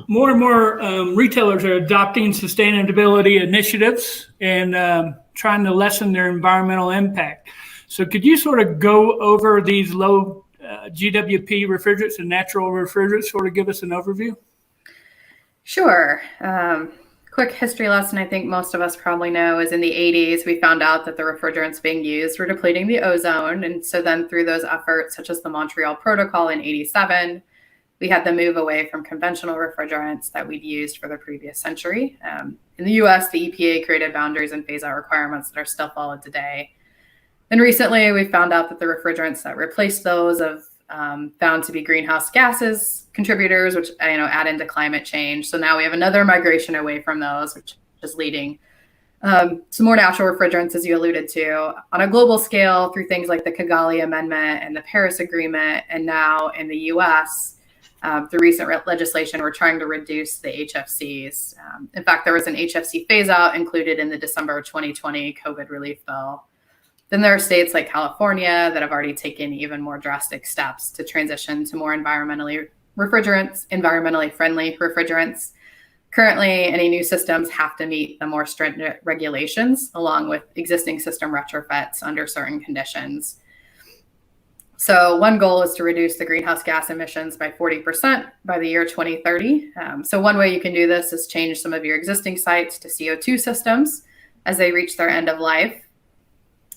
more and more retailers are adopting sustainability initiatives and trying to lessen their environmental impact. So could you sort of go over these low GWP refrigerants and natural refrigerants, sort of give us an overview? Sure. Quick history lesson I think most of us probably know is in the 80s, we found out that the refrigerants being used were depleting the ozone. And so then through those efforts, such as the Montreal Protocol in 87, we had the move away from conventional refrigerants that we'd used for the previous century. In the US, the EPA created boundaries and phase-out requirements that are still followed today. And recently, we found out that the refrigerants that replaced those have found to be greenhouse gases contributors, which add into climate change. So now we have another migration away from those, which is leading some more natural refrigerants, as you alluded to, on a global scale through things like the Kigali Amendment and the Paris Agreement, and now in the US, through recent legislation, we're trying to reduce the HFCs. In fact, there was an HFC phase-out included in the December 2020 COVID relief bill. Then there are states like California that have already taken even more drastic steps to transition to more environmentally friendly refrigerants. Currently, any new systems have to meet the more stringent regulations, along with existing system retrofits under certain conditions. So one goal is to reduce the greenhouse gas emissions by 40% by the year 2030. So one way you can do this is change some of your existing sites to CO2 systems as they reach their end of life.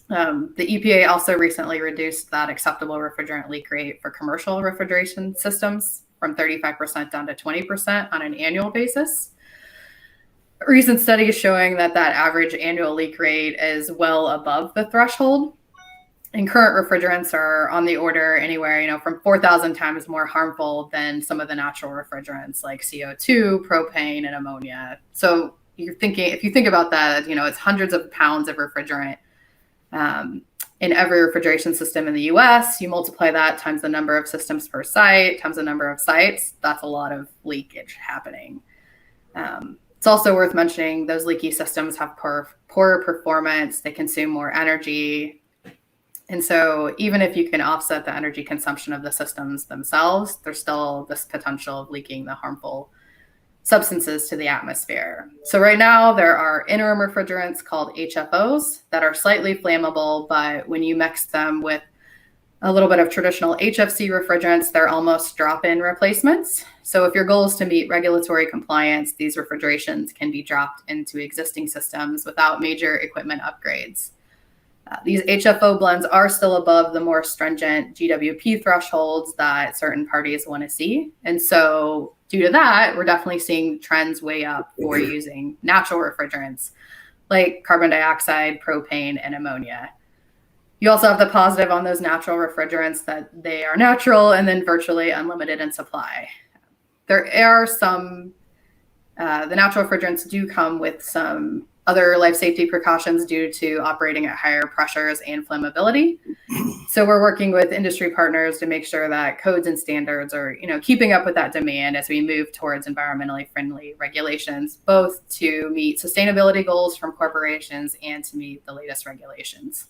The EPA also recently reduced that acceptable refrigerant leak rate for commercial refrigeration systems from 35% down to 20% on an annual basis. A recent study is showing that average annual leak rate is well above the threshold. And current refrigerants are on the order anywhere, from 4,000 times more harmful than some of the natural refrigerants like CO2, propane, and ammonia. So if you think about that, it's hundreds of pounds of refrigerant in every refrigeration system in the US. You multiply that times the number of systems per site, times the number of sites, that's a lot of leakage happening. It's also worth mentioning those leaky systems have poorer performance, they consume more energy. And so even if you can offset the energy consumption of the systems themselves, there's still this potential of leaking the harmful substances to the atmosphere. So right now there are interim refrigerants called HFOs that are slightly flammable, but when you mix them with a little bit of traditional HFC refrigerants, they're almost drop-in replacements. So if your goal is to meet regulatory compliance, these refrigerations can be dropped into existing systems without major equipment upgrades. These HFO blends are still above the more stringent GWP thresholds that certain parties want to see. And so due to that, we're definitely seeing trends way up for using natural refrigerants like carbon dioxide, propane, and ammonia. You also have the positive on those natural refrigerants that they are natural and then virtually unlimited in supply. There are some, the natural refrigerants do come with some other life safety precautions due to operating at higher pressures and flammability. So we're working with industry partners to make sure that codes and standards are, keeping up with that demand as we move towards environmentally friendly regulations, both to meet sustainability goals from corporations and to meet the latest regulations.